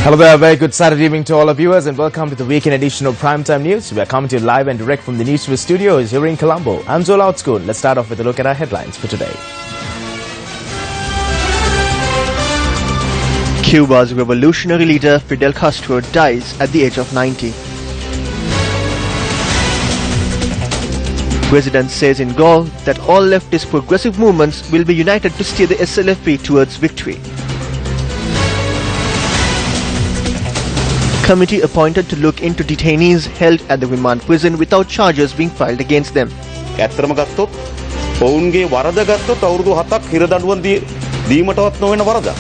Hello there, very good Saturday evening to all our viewers and welcome to the weekend edition of Primetime News. We are coming to you live and direct from the Newsfirst studios here in Colombo. I'm Zola Outschool. Let's start off with a look at our headlines for today. Cuba's revolutionary leader Fidel Castro dies at the age of 90. President says in Gaul that all leftist progressive movements will be united to steer the SLFP towards victory. Committee appointed to look into detainees held at the remand prison without charges being filed against them. ඇත්තම ගත්තොත් ඔවුන්ගේ වරද ගත්තොත් අවුරුදු 7ක් හිර දඬුවම් දීමටවත් නොවන වරදක්.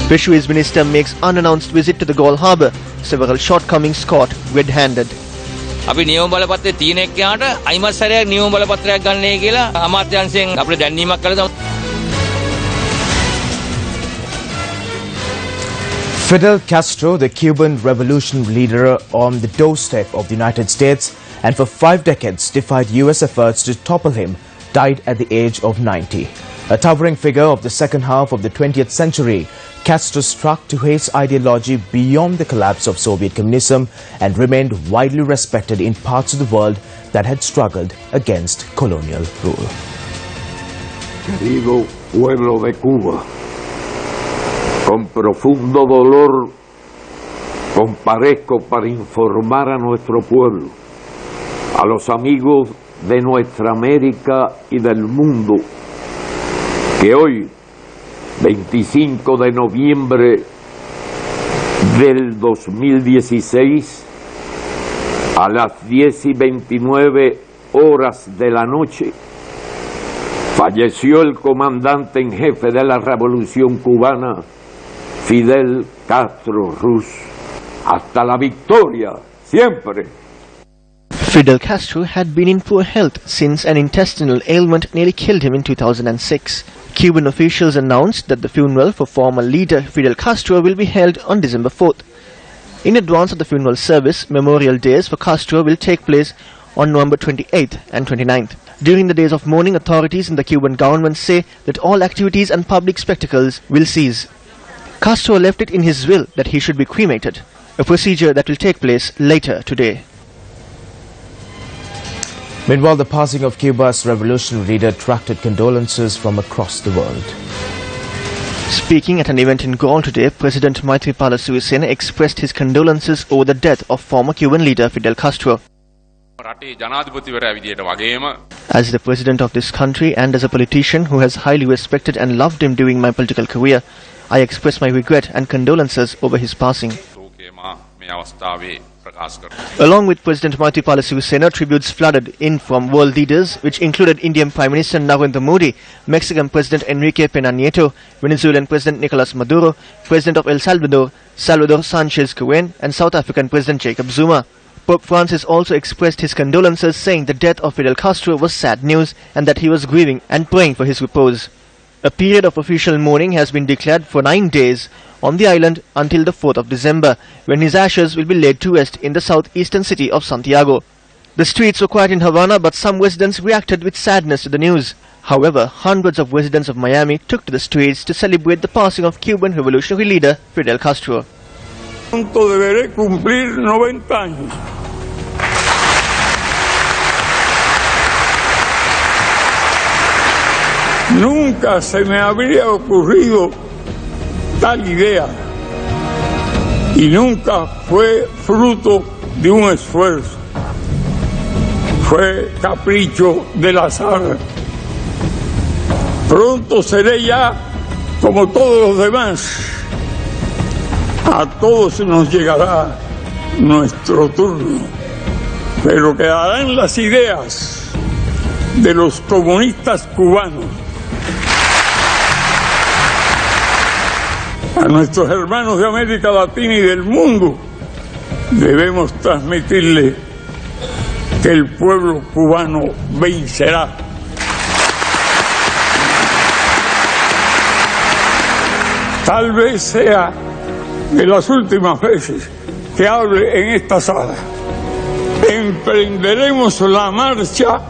Fisheries Minister makes unannounced visit to the Gaul harbour. Several shortcomings caught red-handed. අපි නියම බලපත්‍රයේ තියෙන එක්කයාට අයිමත් සැරයක් නියම බලපත්‍රයක් ගන්නයි කියලා අමාත්‍යාංශයෙන් අපිට දැන්වීමක් කළා. Fidel Castro, the Cuban revolution leader on the doorstep of the United States and for 5 decades defied US efforts to topple him, died at the age of 90. A towering figure of the second half of the 20th century, Castro struck to his ideology beyond the collapse of Soviet communism and remained widely respected in parts of the world that had struggled against colonial rule. Querido pueblo de Cuba, con profundo dolor comparezco para informar a nuestro pueblo, a los amigos de nuestra América y del mundo, que hoy, 25 de noviembre del 2016, a las 10:29 horas de la noche, falleció el comandante en jefe de la Revolución Cubana, Fidel Castro Ruz. Hasta la victoria, siempre. Fidel Castro had been in poor health since an intestinal ailment nearly killed him in 2006. Cuban officials announced that the funeral for former leader Fidel Castro will be held on December 4th. In advance of the funeral service, memorial days for Castro will take place on November 28th and 29th. During the days of mourning, authorities in the Cuban government say that all activities and public spectacles will cease. Castro left it in his will that he should be cremated, a procedure that will take place later today. Meanwhile, the passing of Cuba's revolutionary leader attracted condolences from across the world. Speaking at an event in Gaul today, President Maithripala Sirisena expressed his condolences over the death of former Cuban leader Fidel Castro. As the president of this country and as a politician who has highly respected and loved him during my political career, I express my regret and condolences over his passing. Along with President Maithripala Sirisena, tributes flooded in from world leaders, which included Indian Prime Minister Narendra Modi, Mexican President Enrique Peña Nieto, Venezuelan President Nicolas Maduro, President of El Salvador, Salvador Sanchez-Cohen, and South African President Jacob Zuma. Pope Francis also expressed his condolences, saying the death of Fidel Castro was sad news and that he was grieving and praying for his repose. A period of official mourning has been declared for 9 days on the island until the 4th of December, when his ashes will be laid to rest in the southeastern city of Santiago. The streets were quiet in Havana, but some residents reacted with sadness to the news. However, hundreds of residents of Miami took to the streets to celebrate the passing of Cuban revolutionary leader Fidel Castro. Pronto deberé cumplir 90 años. Nunca se me habría ocurrido tal idea y nunca fue fruto de un esfuerzo. Fue capricho del azar. Pronto seré ya como todos los demás. A todos nos llegará nuestro turno, pero quedarán las ideas de los comunistas cubanos. A nuestros hermanos de América Latina y del mundo debemos transmitirle que el pueblo cubano vencerá. Tal vez sea de las últimas veces que hable en esta sala. Emprenderemos la marcha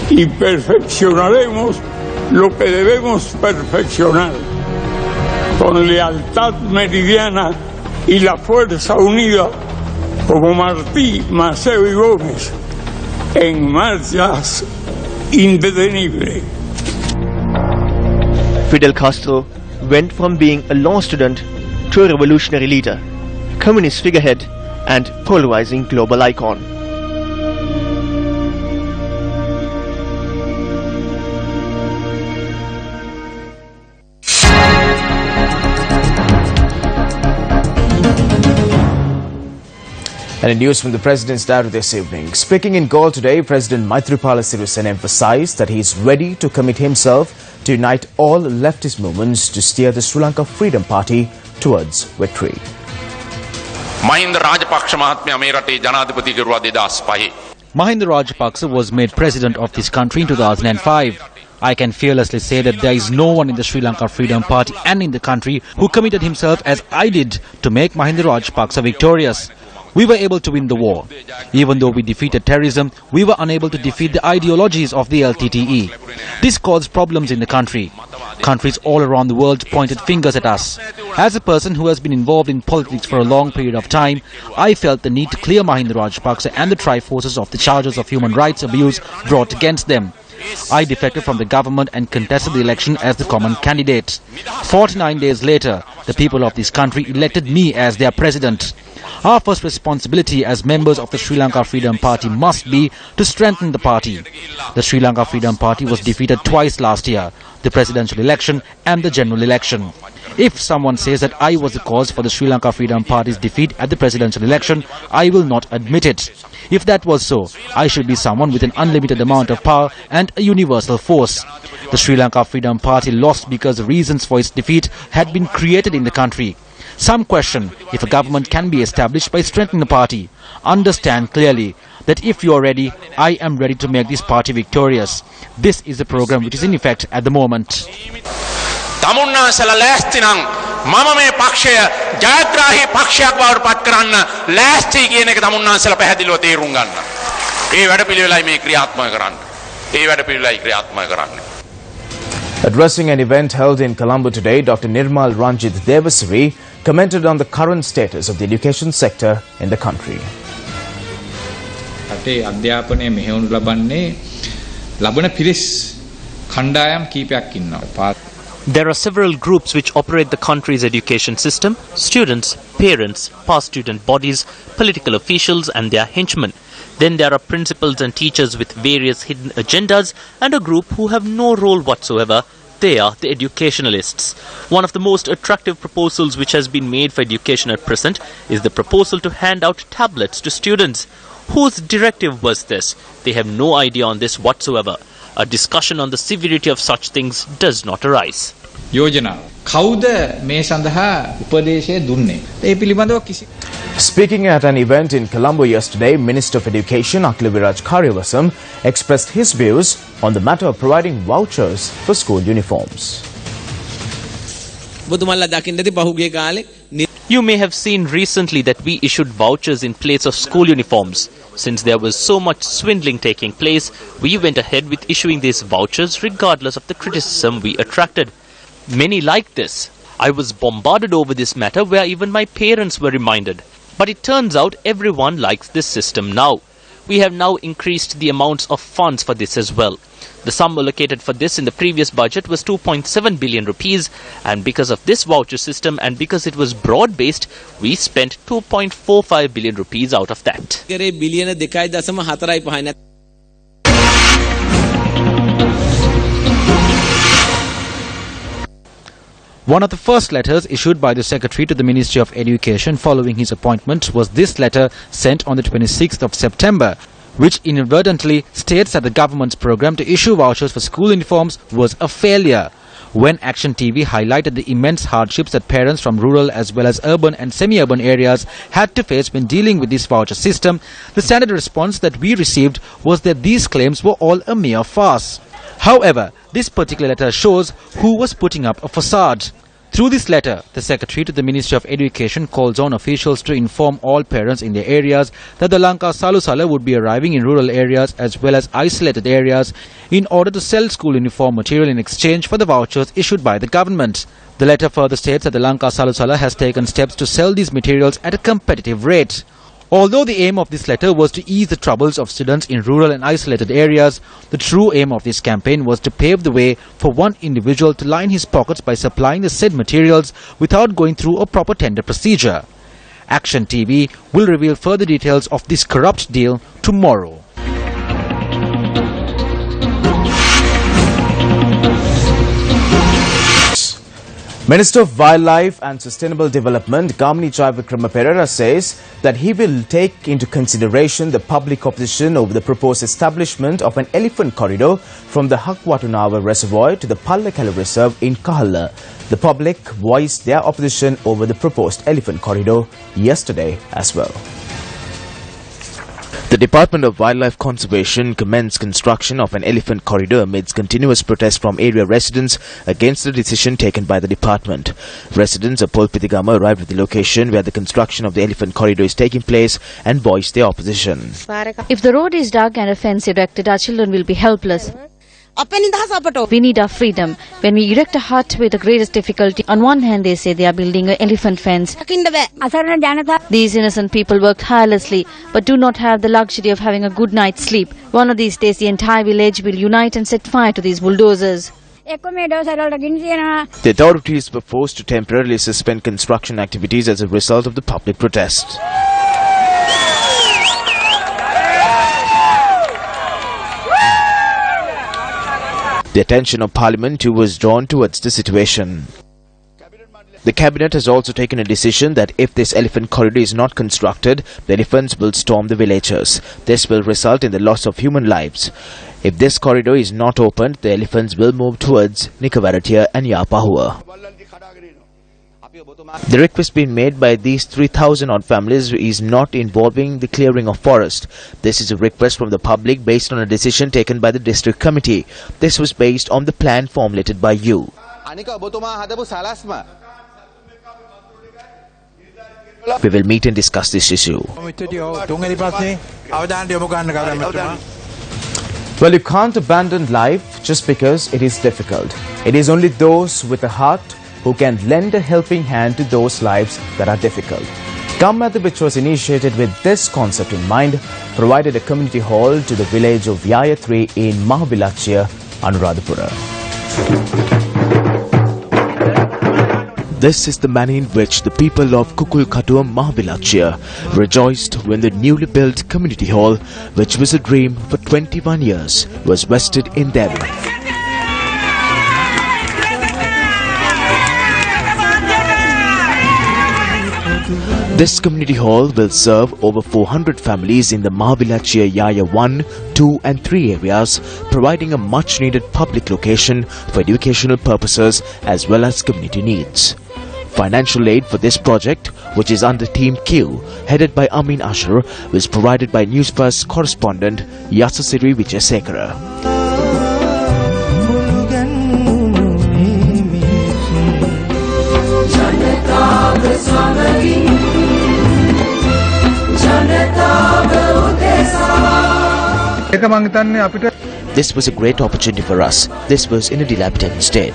y perfeccionaremos lo que debemos perfeccionar. con lealtad meridiana y la fuerza unida como Martí, Maceo y Gómez en marchas indetenibles. Fidel Castro went from being a law student to a revolutionary leader, communist figurehead, and polarizing global icon. And in news from the President's diary this evening, speaking in Galle today, President Maithripala Sirisena emphasized that he is ready to commit himself to unite all leftist movements to steer the Sri Lanka Freedom Party towards victory. Mahinda Rajapaksa mahatmaya me rate janadipati karuwa 2005. Mahinda Rajapaksa was made president of this country in 2005. I can fearlessly say that there is no one in the Sri Lanka Freedom Party and in the country who committed himself as I did to make Mahinda Rajapaksa victorious. We were able to win the war. Even though we defeated terrorism, we were unable to defeat the ideologies of the LTTE. This caused problems in the country. Countries all around the world pointed fingers at us. As a person who has been involved in politics for a long period of time, I felt the need to clear Mahinda Rajapaksa and the Triforces of the charges of human rights abuse brought against them. I defected from the government and contested the election as the common candidate. 49 days later, the people of this country elected me as their president. Our first responsibility as members of the Sri Lanka Freedom Party must be to strengthen the party. The Sri Lanka Freedom Party was defeated twice last year, the presidential election and the general election. If someone says that I was the cause for the Sri Lanka Freedom Party's defeat at the presidential election, I will not admit it. If that was so, I should be someone with an unlimited amount of power and a universal force. The Sri Lanka Freedom Party lost because the reasons for its defeat had been created in the country. Some question if a government can be established by strengthening the party. Understand clearly that if you are ready, I am ready to make this party victorious. This is the program which is in effect at the moment. තමුන්නාසලා ලෑස්ති නම් මම මේ පක්ෂය ජයග්‍රාහී පක්ෂයක් බවට පත් කරන්න ලෑස්ති කියන එක තමුන්නාසලා පැහැදිලිව තේරුම් ගන්න. ඒ වැඩපිළිවෙලයි මේ ක්‍රියාත්මක කරන්න. ඒ වැඩපිළිවෙලයි ක්‍රියාත්මක කරන්න. Addressing an event held in Colombo today, Dr. Nirmal Ranjit Devasiri commented on the current status of the education sector in the country. රටේ අධ්‍යාපනය මෙහෙයුම් ලබන්නේ ලබන පිරිස් කණ්ඩායම් කීපයක් ඉන්නවා. There are several groups which operate the country's education system: students, parents, past student bodies, political officials and their henchmen. Then there are principals and teachers with various hidden agendas, and a group who have no role whatsoever. They are the educationalists. One of the most attractive proposals which has been made for education at present is the proposal to hand out tablets to students. Whose directive was this? They have no idea on this whatsoever. A discussion on the severity of such things does not arise. යෝජනා කවුද මේ සඳහා උපදේශය දුන්නේ? ඒ පිළිබඳව කිසි Speaking at an event in Colombo yesterday, Minister of Education Akhlaviraj Karyavasam expressed his views on the matter of providing vouchers for school uniforms. You may have seen recently that we issued vouchers in place of school uniforms. Since there was so much swindling taking place, we went ahead with issuing these vouchers regardless of the criticism we attracted. Many liked this. I was bombarded over this matter where even my parents were reminded. But it turns out everyone likes this system now. We have now increased the amounts of funds for this as well. The sum allocated for this in the previous budget was 2.7 billion rupees, and because of this voucher system and because it was broad-based, we spent 2.45 billion rupees out of that. One of the first letters issued by the Secretary to the Ministry of Education following his appointment was this letter sent on the 26th of September, which inadvertently states that the government's program to issue vouchers for school uniforms was a failure. When Action TV highlighted the immense hardships that parents from rural as well as urban and semi-urban areas had to face when dealing with this voucher system, the standard response that we received was that these claims were all a mere farce. However, this particular letter shows who was putting up a facade. Through this letter, the Secretary to the Ministry of Education calls on officials to inform all parents in their areas that the Lanka Salusala would be arriving in rural areas as well as isolated areas in order to sell school uniform material in exchange for the vouchers issued by the government. The letter further states that the Lanka Salusala has taken steps to sell these materials at a competitive rate. Although the aim of this letter was to ease the troubles of students in rural and isolated areas, the true aim of this campaign was to pave the way for one individual to line his pockets by supplying the said materials without going through a proper tender procedure. Action TV will reveal further details of this corrupt deal tomorrow. Minister of Wildlife and Sustainable Development Gamini Jaivikrama Perera says that he will take into consideration the public opposition over the proposed establishment of an elephant corridor from the Hakwatunawa Reservoir to the Pallekala Reserve in Kahalla. The public voiced their opposition over the proposed elephant corridor yesterday as well. The Department of Wildlife Conservation commenced construction of an elephant corridor amidst continuous protests from area residents against the decision taken by the department. Residents of Polpitigama arrived at the location where the construction of the elephant corridor is taking place and voiced their opposition. If the road is dug and a fence erected, our children will be helpless. We need our freedom. When we erect a hut with the greatest difficulty, on one hand they say they are building an elephant fence. These innocent people work tirelessly but do not have the luxury of having a good night's sleep. One of these days the entire village will unite and set fire to these bulldozers. The authorities were forced to temporarily suspend construction activities as a result of the public protest. The attention of Parliament too was drawn towards the situation. The Cabinet has also taken a decision that if this elephant corridor is not constructed, the elephants will storm the villages. This will result in the loss of human lives. If this corridor is not opened, the elephants will move towards Nikavaratia and Yapahua. The request being made by these 3,000 odd families is not involving the clearing of forest. This is a request from the public based on a decision taken by the district committee. This was based on the plan formulated by you. We will meet and discuss this issue. Well, you can't abandon life just because it is difficult. It is only those with a heart who can lend a helping hand to those lives that are difficult. Gammadhi, which was initiated with this concept in mind, provided a community hall to the village of Yaya 3 in Mahabilachia, Anuradhapura. This is the manner in which the people of Kukulkatua, Mahabilachia rejoiced when the newly built community hall, which was a dream for 21 years, was vested in them. This community hall will serve over 400 families in the Mahabilachia Yaya 1, 2 and 3 areas, providing a much needed public location for educational purposes as well as community needs. Financial aid for this project, which is under Team Q, headed by Amin Asher, was provided by Newsfirst correspondent Yasasiri Vijayasekara. This was a great opportunity for us. This was in a dilapidated state.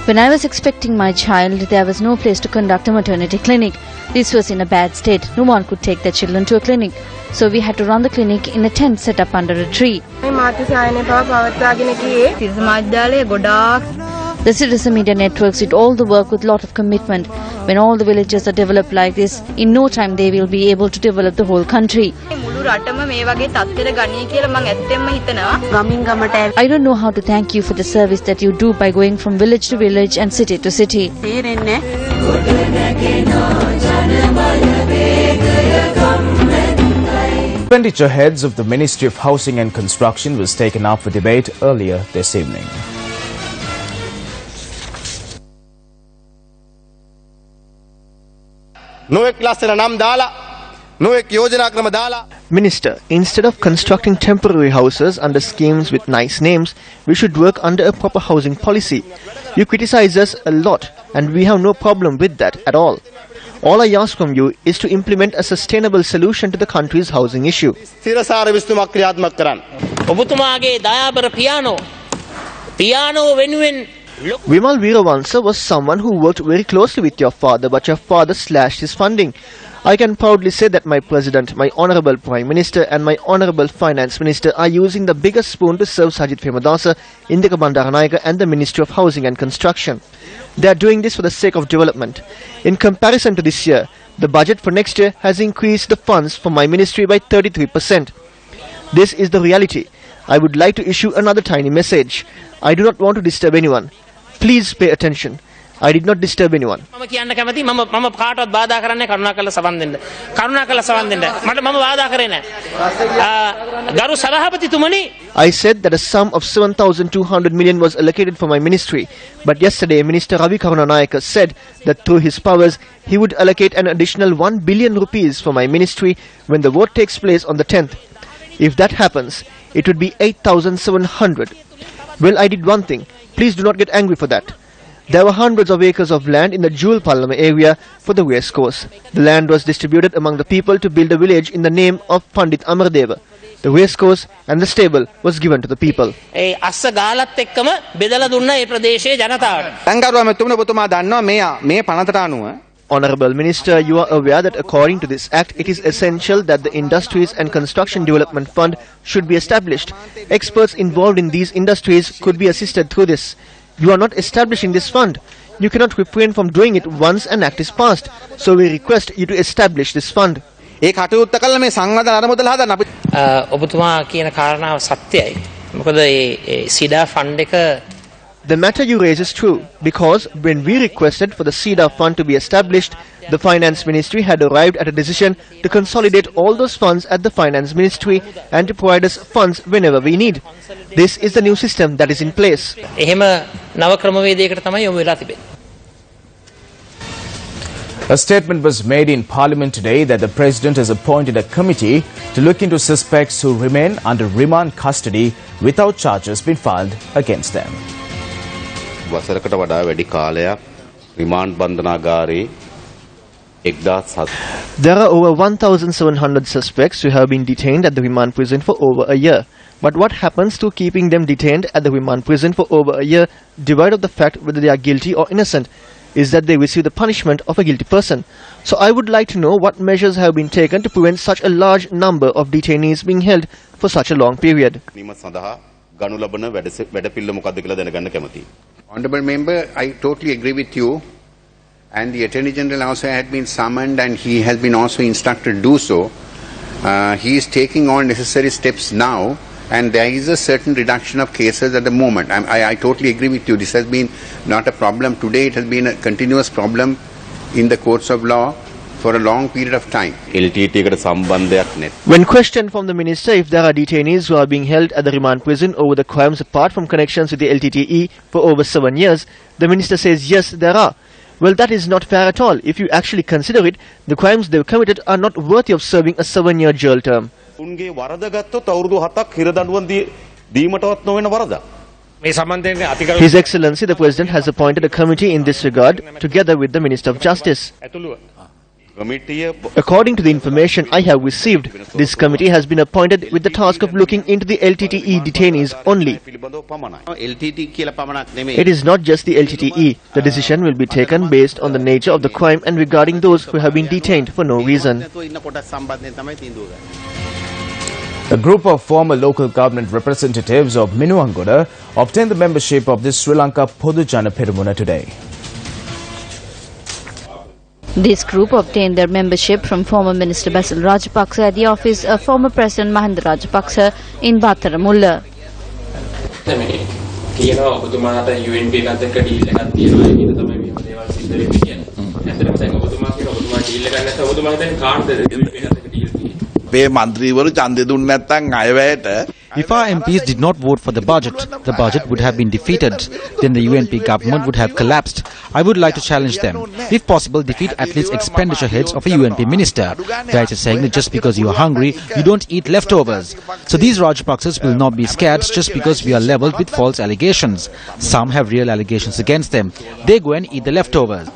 When I was expecting my child, there was no place to conduct a maternity clinic. This was in a bad state. No one could take their children to a clinic. So we had to run the clinic in a tent set up under a tree. The citizen media networks did all the work with a lot of commitment. When all the villages are developed like this, in no time they will be able to develop the whole country. I don't know how to thank you for the service that you do by going from village to village and city to city. Expenditure heads of the Ministry of Housing and Construction was taken up for debate earlier this evening. Minister, instead of constructing temporary houses under schemes with nice names, we should work under a proper housing policy. You criticize us a lot and we have no problem with that at all. All I ask from you is to implement a sustainable solution to the country's housing issue. Vimal Veeravansa was someone who worked very closely with your father, but your father slashed his funding. I can proudly say that my president, my honourable Prime Minister and my honourable Finance Minister are using the biggest spoon to serve Sajith Premadasa, Indika Bandaranayake and the Ministry of Housing and Construction. They are doing this for the sake of development. In comparison to this year, the budget for next year has increased the funds for my ministry by 33%. This is the reality. I would like to issue another tiny message. I do not want to disturb anyone. Please pay attention. I did not disturb anyone. I said that a sum of 7,200 million was allocated for my ministry, but yesterday Minister Ravi Karunanayake said that through his powers he would allocate an additional 1 billion rupees for my ministry when the vote takes place on the 10th. If that happens, it would be 8,700. Well, I did one thing. Please do not get angry for that. There were hundreds of acres of land in the Jewel Palama area for the race course. The land was distributed among the people to build a village in the name of Pandit Amardewa. The race course and the stable was given to the people. Honourable Minister, you are aware that according to this act, it is essential that the Industries and Construction Development Fund should be established. Experts involved in these industries could be assisted through this. You are not establishing this fund. You cannot refrain from doing it once an act is passed. So we request you to establish this fund. The matter you raise is true, because when we requested for the CEDA fund to be established, the Finance Ministry had arrived at a decision to consolidate all those funds at the Finance Ministry and to provide us funds whenever we need. This is the new system that is in place. A statement was made in Parliament today that the President has appointed a committee to look into suspects who remain under remand custody without charges being filed against them. වසරකට වඩා වැඩි කාලයක් remand බන්ධනාගාරයේ 1000. There are over 1,700 suspects who have been detained at the remand prison for over a year. But what happens to keeping them detained at the remand prison for over a year, devoid of the fact whether they are guilty or innocent, is that they receive the punishment of a guilty person. So I would like to know what measures have been taken to prevent such a large number of detainees being held for such a long period. Honourable Member, I totally agree with you, and the Attorney General also had been summoned and he has been also instructed to do so. He is taking all necessary steps now, and there is a certain reduction of cases at the moment. I totally agree with you. This has been not a problem today, it has been a continuous problem in the courts of law for a long period of time. When questioned from the Minister if there are detainees who are being held at the remand prison over the crimes apart from connections with the LTTE for over 7 years, the Minister says yes, there are. Well, that is not fair at all. If you actually consider it, the crimes they committed are not worthy of serving a 7-year jail term. His Excellency the President has appointed a committee in this regard together with the Minister of Justice. According to the information I have received, this committee has been appointed with the task of looking into the LTTE detainees only. It is not just the LTTE. The decision will be taken based on the nature of the crime and regarding those who have been detained for no reason. A group of former local government representatives of Minuangoda obtained the membership of the Sri Lanka Podujana Perumuna today. This group obtained their membership from former Minister Basil Rajapaksa at the office of former President Mahinda Rajapaksa in Battaramulla. If our MPs did not vote for the budget would have been defeated. Then the UNP government would have collapsed. I would like to challenge them. If possible, defeat at least expenditure heads of a UNP minister. They are saying that just because you are hungry, you don't eat leftovers. So these Rajapaksas will not be scared just because we are leveled with false allegations. Some have real allegations against them. They go and eat the leftovers.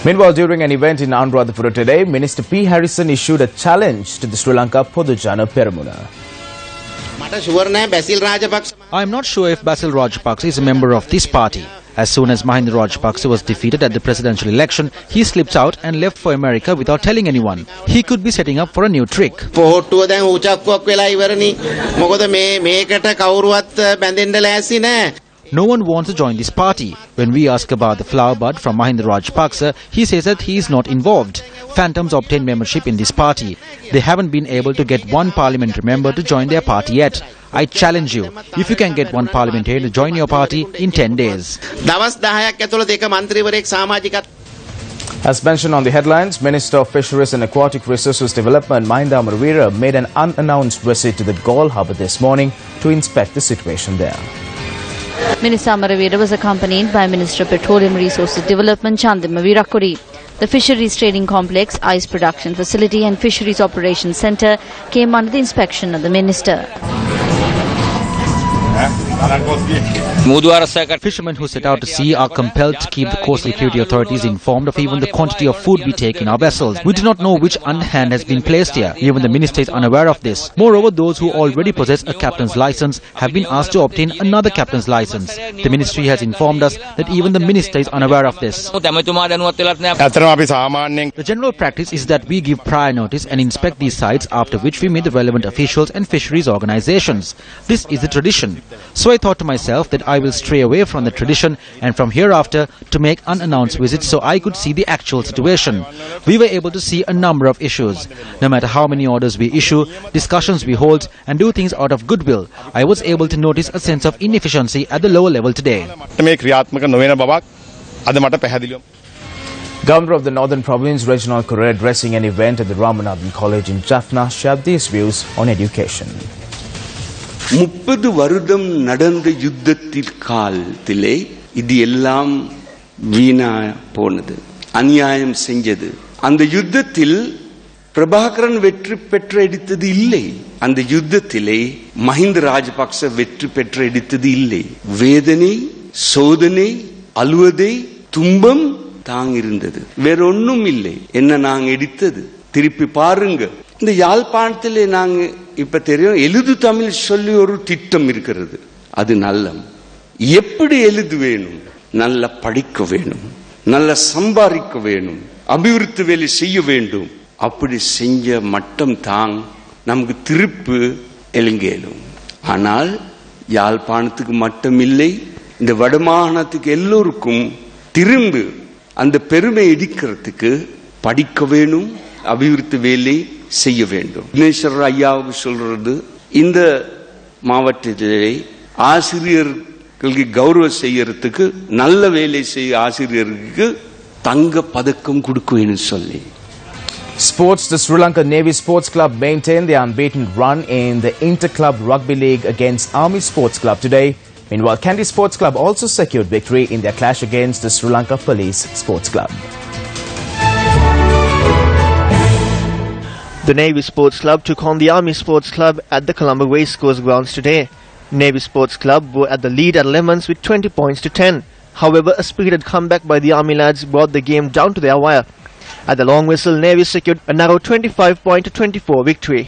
Meanwhile, during an event in Anuradhapura today, Minister P. Harrison issued a challenge to the Sri Lanka Podujana Peramuna. I am not sure if Basil Rajapaksa is a member of this party. As soon as Mahinda Rajapaksa was defeated at the presidential election, he slipped out and left for America without telling anyone. He could be setting up for a new trick. No one wants to join this party. When we ask about the flower bud from Mahinda Rajapaksa, he says that he is not involved. Phantoms obtain membership in this party. They haven't been able to get one parliamentary member to join their party yet. I challenge you, if you can get one parliamentarian to join your party in 10 days. As mentioned on the headlines, Minister of Fisheries and Aquatic Resources Development Mahinda Amaravira made an unannounced visit to the Galle Harbour this morning to inspect the situation there. Minister Amaravira was accompanied by Minister of Petroleum Resources Development Chandima Virakuri. The Fisheries Trading Complex, Ice Production Facility and Fisheries Operations Centre came under the inspection of the Minister. Fishermen who set out to sea are compelled to keep the coastal security authorities informed of even the quantity of food we take in our vessels. We do not know which underhand has been placed here. Even the minister is unaware of this. Moreover, those who already possess a captain's license have been asked to obtain another captain's license. The ministry has informed us that even the minister is unaware of this. The general practice is that we give prior notice and inspect these sites, after which we meet the relevant officials and fisheries organizations. This is the tradition. So I thought to myself that I will stray away from the tradition and from hereafter to make unannounced visits so I could see the actual situation. We were able to see a number of issues. No matter how many orders we issue, discussions we hold and do things out of goodwill, I was able to notice a sense of inefficiency at the lower level today. Governor of the Northern Province, Reginald Correa, addressing an event at the Ramanathan College in Jaffna, shared these views on education. 30 வருடம் நடந்த யுத்தத்தின் காலத்திலே இது எல்லாம் வீணா போனது, அநியாயம் செஞ்சது. அந்த யுத்தத்தில் பிரபாகரன் வெற்றி பெற்று எடுத்தது இல்லை. அந்த யுத்தத்திலே மஹிந்த ராஜபக்ச வெற்றி பெற்று எடுத்தது இல்லை. வேதனை, சோதனை, அழுவதை, துன்பம் தாங்க இருந்தது. வேற ஒண்ணும் இல்லை. என்ன நாங்க எடுத்தது திருப்பி பாருங்க. இந்த யாழ்ப்பாணத்திலே நாங்க இப்ப தெரியும் எழுது தமிழ் சொல்லி ஒரு திட்டம் இருக்கிறது. அது நல்ல. எப்படி எழுது வேணும்? நல்ல படிக்க வேணும், நல்ல சம்பாதிக்க வேணும், அபிவிருத்தி வேலை செய்ய வேண்டும். அப்படி செஞ்ச மட்டும் தான் நமக்கு திருப்பு எழுங்கேலும். ஆனால் யாழ்ப்பாணத்துக்கு மட்டும் இல்லை, இந்த வடமாகாணத்துக்கு எல்லோருக்கும் திரும்பி அந்த பெருமை எடுக்கிறதுக்கு படிக்க வேணும், அபிவிருத்தி வேலை செய்ய வேண்டும். விக்னேஸ்வரர் ஐயாவுக்கு சொல்றது, இந்த மாவட்டத்திலே ஆசிரியர்களுக்கு கௌரவம் செய்யறதுக்கு, நல்ல வேலை செய்ய ஆசிரியர்களுக்கு தங்க பதக்கம் கொடுக்க வேணும் சொல்லி. Sports. The Sri Lanka Navy Sports Club maintained their unbeaten run in the Inter-Club Rugby League against Army Sports Club today. Meanwhile, Kandy Sports Club also secured victory in their clash against the Sri Lanka Police Sports Club. The Navy Sports Club took on the Army Sports Club at the Colombo Racecourse grounds today. Navy Sports Club were at the lead at Lemons with 20 points to 10. However, a spirited comeback by the Army lads brought the game down to their wire. At the long whistle, Navy secured a narrow 25-point to 24 victory.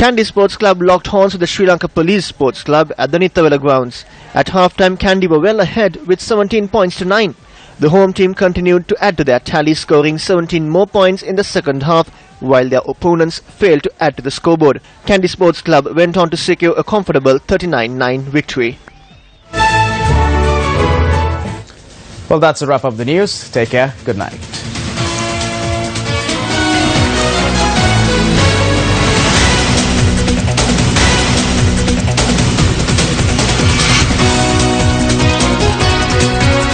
Kandy Sports Club locked horns with the Sri Lanka Police Sports Club at the Nithawela grounds. At half-time, Kandy were well ahead with 17 points to 9. The home team continued to add to their tally, scoring 17 more points in the second half, while their opponents failed to add to the scoreboard. Kandy Sports Club went on to secure a comfortable 39-9 victory. Well, that's a wrap of the news. Take care. Good night.